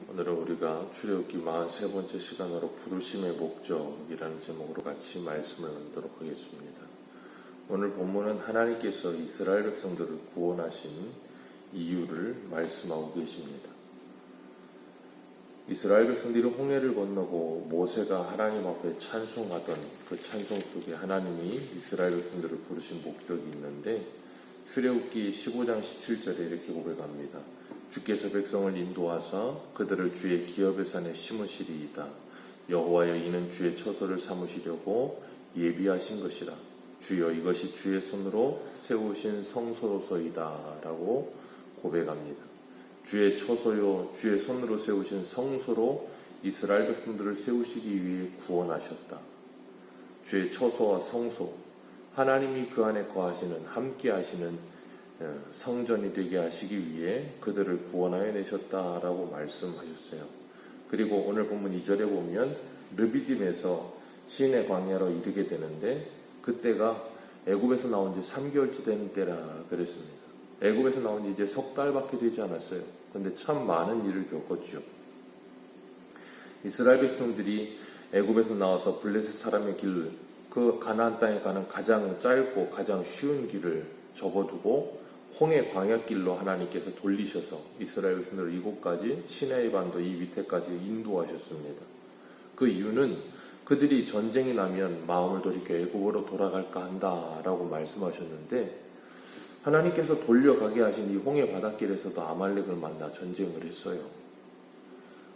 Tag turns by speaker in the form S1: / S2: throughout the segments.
S1: 오늘은 우리가 출애굽기 43번째 시간으로 부르심의 목적이라는 제목으로 같이 말씀을 나누도록 하겠습니다. 오늘 본문은 하나님께서 이스라엘 백성들을 구원하신 이유를 말씀하고 계십니다. 이스라엘 백성들이 홍해를 건너고 모세가 하나님 앞에 찬송하던 그 찬송 속에 하나님이 이스라엘 백성들을 부르신 목적이 있는데, 출애굽기 15장 17절에 이렇게 고백합니다. 주께서 백성을 인도하사 그들을 주의 기업의 산에 심으시리이다. 여호와여, 이는 주의 처소를 삼으시려고 예비하신 것이라. 주여, 이것이 주의 손으로 세우신 성소로서이다 라고 고백합니다. 주의 처소요, 주의 손으로 세우신 성소로 이스라엘 백성들을 세우시기 위해 구원하셨다. 주의 처소와 성소, 하나님이 그 안에 거하시는, 함께 하시는 성전이 되게 하시기 위해 그들을 구원하여 내셨다라고 말씀하셨어요. 그리고 오늘 본문 2절에 보면 르비딤에서 시내 광야로 이르게 되는데, 그때가 애굽에서 나온 지 3개월째 되는 때라 그랬습니다. 애굽에서 나온 지 이제 석 달밖에 되지 않았어요. 근데 참 많은 일을 겪었죠. 이스라엘 백성들이 애굽에서 나와서 블레셋 사람의 길, 그 가나안 땅에 가는 가장 짧고 가장 쉬운 길을 접어두고 홍해 광야길로 하나님께서 돌리셔서 이스라엘 백성들을 이곳까지, 시내의 반도 이 밑에까지 인도하셨습니다. 그 이유는 그들이 전쟁이 나면 마음을 돌이켜 애굽으로 돌아갈까 한다라고 말씀하셨는데, 하나님께서 돌려가게 하신 이 홍해 바닷길에서도 아말렉을 만나 전쟁을 했어요.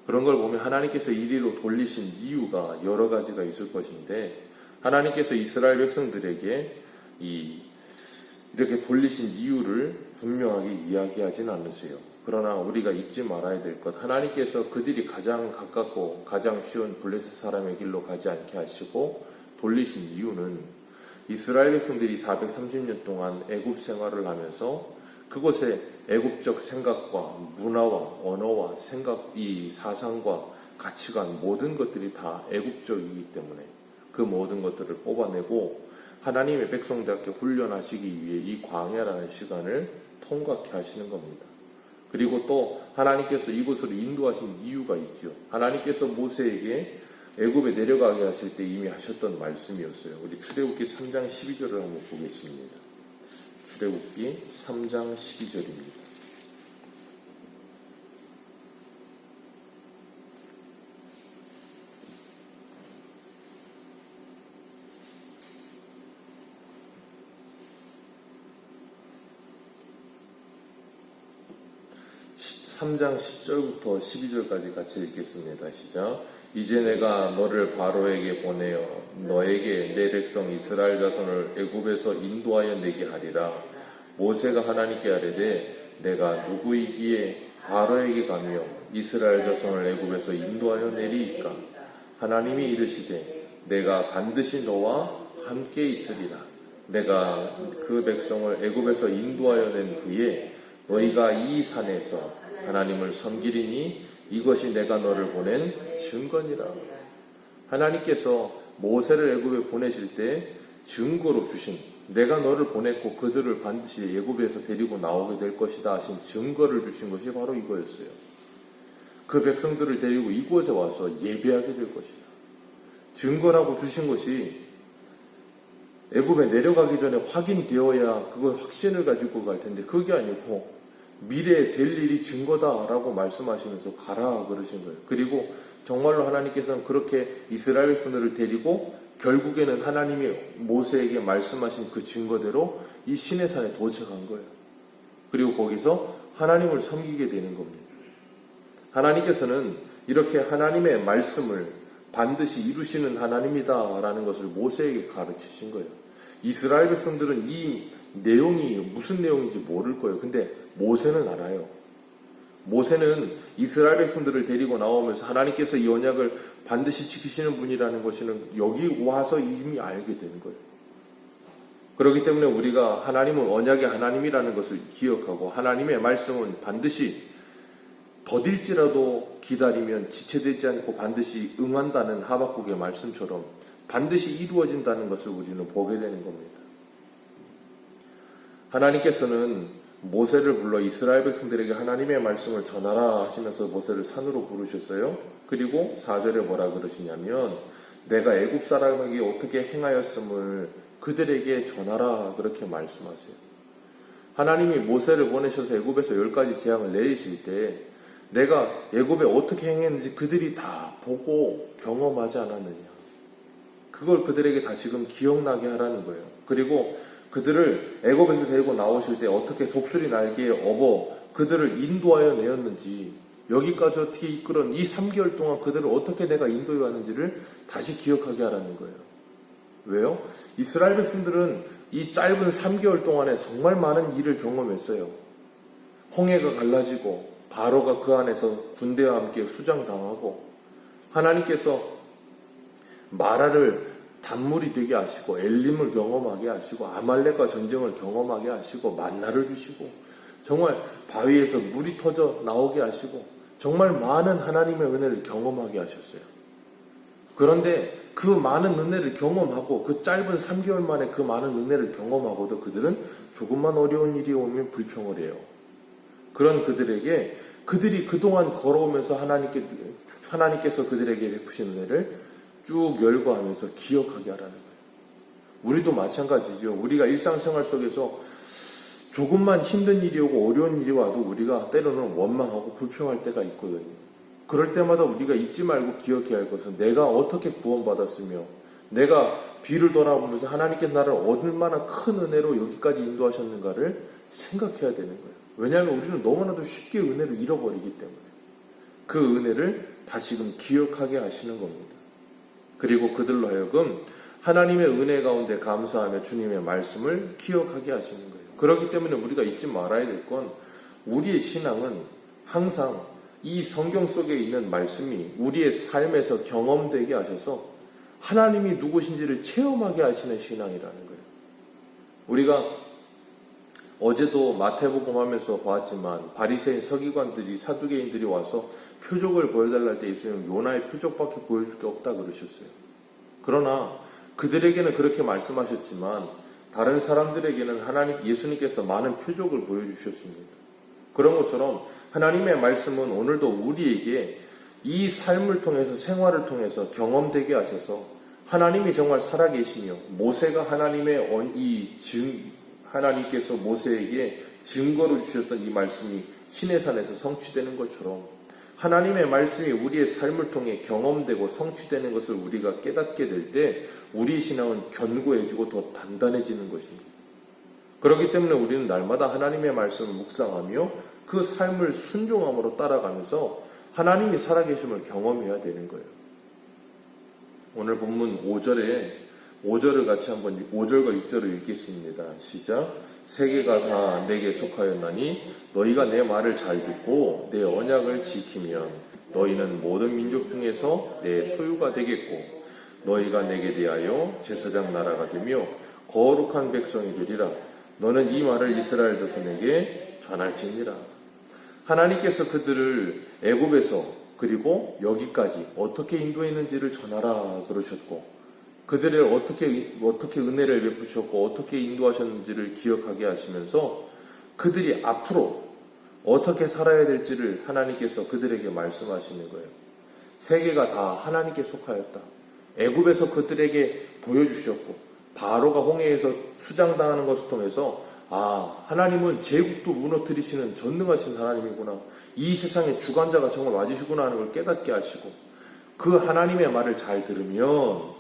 S1: 그런 걸 보면 하나님께서 이리로 돌리신 이유가 여러 가지가 있을 것인데, 하나님께서 이스라엘 백성들에게 이렇게 돌리신 이유를 분명하게 이야기하진 않으세요. 그러나 우리가 잊지 말아야 될 것, 하나님께서 그들이 가장 가깝고 가장 쉬운 블레셋 사람의 길로 가지 않게 하시고 돌리신 이유는, 이스라엘 백성들이 430년 동안 애굽 생활을 하면서 그곳에 애굽적 생각과 문화와 언어와 생각, 이 사상과 가치관, 모든 것들이 다 애굽적이기 때문에 그 모든 것들을 뽑아내고 하나님의 백성답게 훈련하시기 위해 이 광야라는 시간을 통과케 하시는 겁니다. 그리고 또 하나님께서 이곳으로 인도하신 이유가 있죠. 하나님께서 모세에게 애굽에 내려가게 하실 때 이미 하셨던 말씀이었어요. 우리 출애굽기 3장 12절을 한번 보겠습니다. 출애굽기 3장 12절입니다. 3장 10절부터 12절까지 같이 읽겠습니다. 시작. 이제 내가 너를 바로에게 보내어 너에게 내 백성 이스라엘 자손을 애굽에서 인도하여 내게 하리라. 모세가 하나님께 아뢰되 내가 누구이기에 바로에게 가며 이스라엘 자손을 애굽에서 인도하여 내리이까? 하나님이 이르시되 내가 반드시 너와 함께 있으리라. 내가 그 백성을 애굽에서 인도하여 낸 후에 너희가 이 산에서 하나님을 섬기리니 이것이 내가 너를 보낸 증거니라. 하나님께서 모세를 애굽에 보내실 때 증거로 주신, 내가 너를 보냈고 그들을 반드시 애굽에서 데리고 나오게 될 것이다 하신 증거를 주신 것이 바로 이거였어요. 그 백성들을 데리고 이곳에 와서 예배하게 될 것이다. 증거라고 주신 것이 애굽에 내려가기 전에 확인되어야 그걸 확신을 가지고 갈 텐데, 그게 아니고 미래에 될 일이 증거다라고 말씀하시면서 가라 그러신 거예요. 그리고 정말로 하나님께서는 그렇게 이스라엘 백성들을 데리고 결국에는 하나님이 모세에게 말씀하신 그 증거대로 이 시내산에 도착한 거예요. 그리고 거기서 하나님을 섬기게 되는 겁니다. 하나님께서는 이렇게 하나님의 말씀을 반드시 이루시는 하나님이다라는 것을 모세에게 가르치신 거예요. 이스라엘 백성들은 이 내용이 무슨 내용인지 모를 거예요. 근데 모세는 알아요. 모세는 이스라엘 백성들을 데리고 나오면서 하나님께서 이 언약을 반드시 지키시는 분이라는 것은 여기 와서 이미 알게 된 거예요. 그렇기 때문에 우리가 하나님은 언약의 하나님이라는 것을 기억하고, 하나님의 말씀은 반드시 더딜지라도 기다리면 지체되지 않고 반드시 응한다는 하박국의 말씀처럼 반드시 이루어진다는 것을 우리는 보게 되는 겁니다. 하나님께서는 모세를 불러 이스라엘 백성들에게 하나님의 말씀을 전하라 하시면서 모세를 산으로 부르셨어요. 그리고 4절에 뭐라 그러시냐면 내가 애굽 사람에게 어떻게 행하였음을 그들에게 전하라 그렇게 말씀하세요. 하나님이 모세를 보내셔서 애굽에서 10가지 재앙을 내리실 때 내가 애굽에 어떻게 행했는지 그들이 다 보고 경험하지 않았느냐. 그걸 그들에게 다시금 기억나게 하라는 거예요. 그리고 그들을 애굽에서 데리고 나오실 때 어떻게 독수리 날개에 업어 그들을 인도하여 내었는지, 여기까지 어떻게 이끌은 이 3개월 동안 그들을 어떻게 내가 인도해 왔는지를 다시 기억하게 하라는 거예요. 왜요? 이스라엘 백성들은 이 짧은 3개월 동안에 정말 많은 일을 경험했어요. 홍해가 갈라지고 바로가 그 안에서 군대와 함께 수장당하고, 하나님께서 마라를 단물이 되게 하시고 엘림을 경험하게 하시고 아말렉과 전쟁을 경험하게 하시고 만나를 주시고 정말 바위에서 물이 터져 나오게 하시고 정말 많은 하나님의 은혜를 경험하게 하셨어요. 그런데 그 많은 은혜를 경험하고 그 짧은 3개월 만에 그 많은 은혜를 경험하고도 그들은 조금만 어려운 일이 오면 불평을 해요. 그런 그들에게 그들이 그동안 걸어오면서 하나님께서 그들에게 베푸신 은혜를 쭉 열거하면서 기억하게 하라는 거예요. 우리도 마찬가지죠. 우리가 일상생활 속에서 조금만 힘든 일이 오고 어려운 일이 와도 우리가 때로는 원망하고 불평할 때가 있거든요. 그럴 때마다 우리가 잊지 말고 기억해야 할 것은 내가 어떻게 구원받았으며 내가 뒤를 돌아보면서 하나님께서 나를 얼마나 큰 은혜로 여기까지 인도하셨는가를 생각해야 되는 거예요. 왜냐하면 우리는 너무나도 쉽게 은혜를 잃어버리기 때문에 그 은혜를 다시금 기억하게 하시는 겁니다. 그리고 그들로 하여금 하나님의 은혜 가운데 감사하며 주님의 말씀을 기억하게 하시는 거예요. 그렇기 때문에 우리가 잊지 말아야 될 건 우리의 신앙은 항상 이 성경 속에 있는 말씀이 우리의 삶에서 경험되게 하셔서 하나님이 누구신지를 체험하게 하시는 신앙이라는 거예요. 우리가 어제도 마태복음 하면서 보았지만 바리새인 서기관들이 사두개인들이 와서 표적을 보여달라 할 때 예수님은 요나의 표적밖에 보여줄 게 없다 그러셨어요. 그러나 그들에게는 그렇게 말씀하셨지만 다른 사람들에게는 예수님께서 많은 표적을 보여주셨습니다. 그런 것처럼 하나님의 말씀은 오늘도 우리에게 이 삶을 통해서 생활을 통해서 경험되게 하셔서 하나님이 정말 살아계시며 모세가 하나님께서 모세에게 증거로 주셨던 이 말씀이 시내산에서 성취되는 것처럼 하나님의 말씀이 우리의 삶을 통해 경험되고 성취되는 것을 우리가 깨닫게 될 때 우리의 신앙은 견고해지고 더 단단해지는 것입니다. 그렇기 때문에 우리는 날마다 하나님의 말씀을 묵상하며 그 삶을 순종함으로 따라가면서 하나님이 살아계심을 경험해야 되는 거예요. 오늘 본문 5절을 같이 한번 5절과 6절을 읽겠습니다. 시작. 세계가 다 내게 속하였나니 너희가 내 말을 잘 듣고 내 언약을 지키면 너희는 모든 민족 중에서 내 소유가 되겠고 너희가 내게 대하여 제사장 나라가 되며 거룩한 백성이 되리라. 너는 이 말을 이스라엘 자손에게 전할지니라. 하나님께서 그들을 애굽에서 그리고 여기까지 어떻게 인도했는지를 전하라 그러셨고 그들을 어떻게 은혜를 베푸셨고 어떻게 인도하셨는지를 기억하게 하시면서 그들이 앞으로 어떻게 살아야 될지를 하나님께서 그들에게 말씀하시는 거예요. 세계가 다 하나님께 속하였다. 애굽에서 그들에게 보여주셨고 바로가 홍해에서 수장당하는 것을 통해서 하나님은 제국도 무너뜨리시는 전능하신 하나님이구나. 이 세상의 주관자가 정말 맞으시구나 하는 걸 깨닫게 하시고 그 하나님의 말을 잘 들으면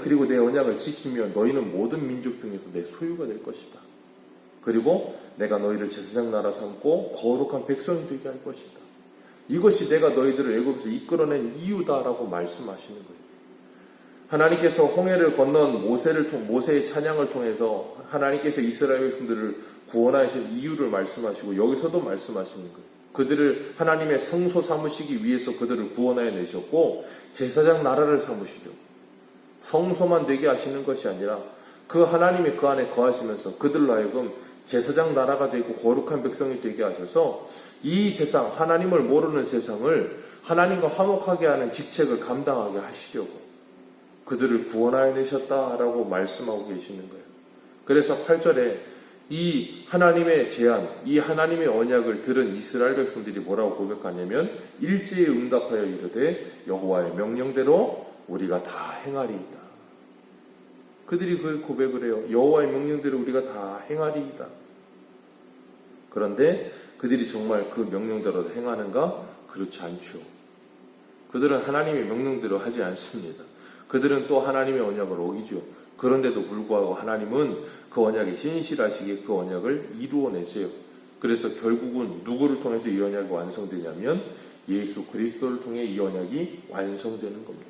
S1: 그리고 내 언약을 지키면 너희는 모든 민족 중에서 내 소유가 될 것이다. 그리고 내가 너희를 제사장 나라 삼고 거룩한 백성이 되게 할 것이다. 이것이 내가 너희들을 애굽에서 이끌어낸 이유다라고 말씀하시는 거예요. 하나님께서 홍해를 건넌 모세의 찬양을 통해서 하나님께서 이스라엘 백성들을 구원하신 이유를 말씀하시고 여기서도 말씀하시는 거예요. 그들을 하나님의 성소 삼으시기 위해서 그들을 구원하여 내셨고 제사장 나라를 삼으시려 성소만 되게 하시는 것이 아니라 그 하나님이 그 안에 거하시면서 그들로 하여금 제사장 나라가 되고 거룩한 백성이 되게 하셔서 이 세상 하나님을 모르는 세상을 하나님과 화목하게 하는 직책을 감당하게 하시려고 그들을 구원하여 내셨다라고 말씀하고 계시는 거예요. 그래서 8절에 이 하나님의 제안, 이 하나님의 언약을 들은 이스라엘 백성들이 뭐라고 고백하냐면 일제에 응답하여 이르되 여호와의 명령대로 우리가 다 행하리이다. 그들이 그걸 고백을 해요. 여호와의 명령대로 우리가 다 행하리이다. 그런데 그들이 정말 그 명령대로 행하는가? 그렇지 않죠. 그들은 하나님의 명령대로 하지 않습니다. 그들은 또 하나님의 언약을 어기죠. 그런데도 불구하고 하나님은 그 언약에 신실하시게 그 언약을 이루어내세요. 그래서 결국은 누구를 통해서 이 언약이 완성되냐면 예수 그리스도를 통해 이 언약이 완성되는 겁니다.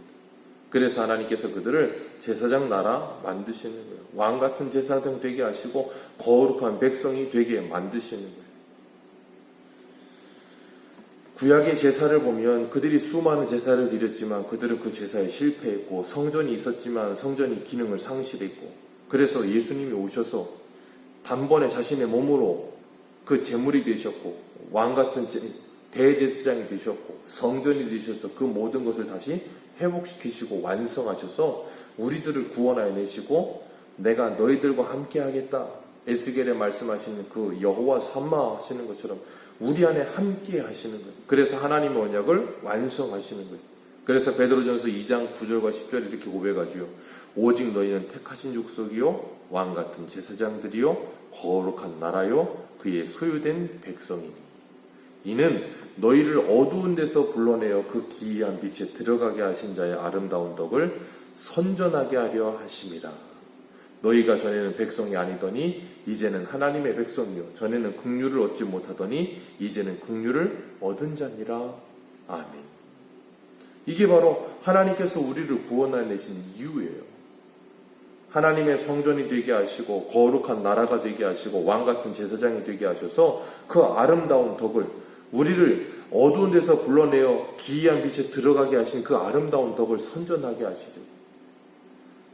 S1: 그래서 하나님께서 그들을 제사장 나라 만드시는 거예요. 왕 같은 제사장 되게 하시고 거룩한 백성이 되게 만드시는 거예요. 구약의 제사를 보면 그들이 수많은 제사를 드렸지만 그들은 그 제사에 실패했고 성전이 있었지만 성전이 기능을 상실했고 그래서 예수님이 오셔서 단번에 자신의 몸으로 그 제물이 되셨고 왕 같은 대제사장이 되셨고 성전이 되셔서 그 모든 것을 다시 회복시키시고 완성하셔서 우리들을 구원하여 내시고 내가 너희들과 함께 하겠다. 에스겔에 말씀하시는 그 여호와 삼마 하시는 것처럼 우리 안에 함께 하시는 거예요. 그래서 하나님의 언약을 완성하시는 거예요. 그래서 베드로전서 2장 9절과 10절 이렇게 고백하지요. 오직 너희는 택하신 족속이요 왕 같은 제사장들이요 거룩한 나라요 그의 소유된 백성이니 이는 너희를 어두운 데서 불러내어 그 기이한 빛에 들어가게 하신 자의 아름다운 덕을 선전하게 하려 하심이라. 너희가 전에는 백성이 아니더니 이제는 하나님의 백성이요 전에는 긍휼을 얻지 못하더니 이제는 긍휼을 얻은 자니라. 아멘. 이게 바로 하나님께서 우리를 구원하여 내신 이유예요. 하나님의 성전이 되게 하시고 거룩한 나라가 되게 하시고 왕같은 제사장이 되게 하셔서 그 아름다운 덕을 우리를 어두운 데서 불러내어 기이한 빛에 들어가게 하신 그 아름다운 덕을 선전하게 하시려고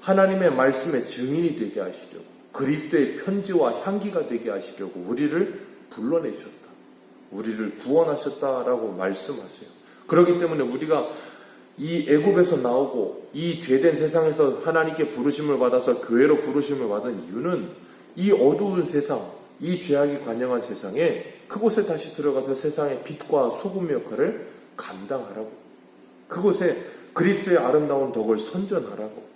S1: 하나님의 말씀의 증인이 되게 하시려고 그리스도의 편지와 향기가 되게 하시려고 우리를 불러내셨다. 우리를 구원하셨다라고 말씀하세요. 그렇기 때문에 우리가 이 애굽에서 나오고 이 죄된 세상에서 하나님께 부르심을 받아서 교회로 부르심을 받은 이유는 이 어두운 세상, 이 죄악이 관영한 세상에 그곳에 다시 들어가서 세상의 빛과 소금의 역할을 감당하라고 그곳에 그리스도의 아름다운 덕을 선전하라고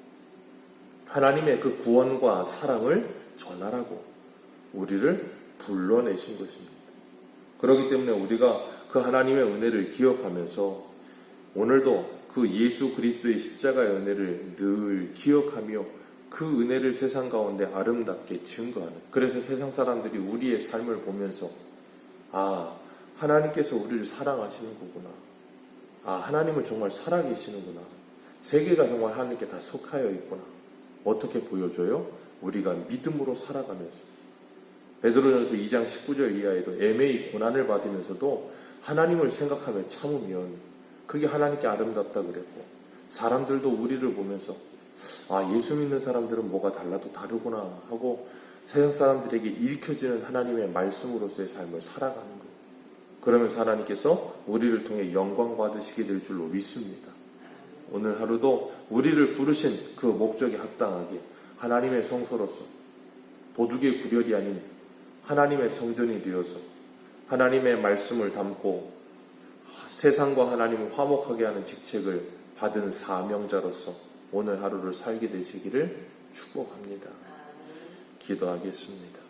S1: 하나님의 그 구원과 사랑을 전하라고 우리를 불러내신 것입니다. 그렇기 때문에 우리가 그 하나님의 은혜를 기억하면서 오늘도 그 예수 그리스도의 십자가의 은혜를 늘 기억하며 그 은혜를 세상 가운데 아름답게 증거하는 그래서 세상 사람들이 우리의 삶을 보면서 하나님께서 우리를 사랑하시는 거구나. 하나님은 정말 살아계시는구나. 세계가 정말 하나님께 다 속하여 있구나. 어떻게 보여줘요? 우리가 믿음으로 살아가면서 베드로전서 2장 19절 이하에도 애매히 고난을 받으면서도 하나님을 생각하며 참으면 그게 하나님께 아름답다 그랬고 사람들도 우리를 보면서 예수 믿는 사람들은 뭐가 달라도 다르구나 하고 세상 사람들에게 읽혀지는 하나님의 말씀으로서의 삶을 살아가는 거예요. 그러면서 하나님께서 우리를 통해 영광 받으시게 될 줄로 믿습니다. 오늘 하루도 우리를 부르신 그 목적에 합당하게 하나님의 성소로서 도둑의 구렬이 아닌 하나님의 성전이 되어서 하나님의 말씀을 담고 세상과 하나님을 화목하게 하는 직책을 받은 사명자로서 오늘 하루를 살게 되시기를 축복합니다. 기도하겠습니다.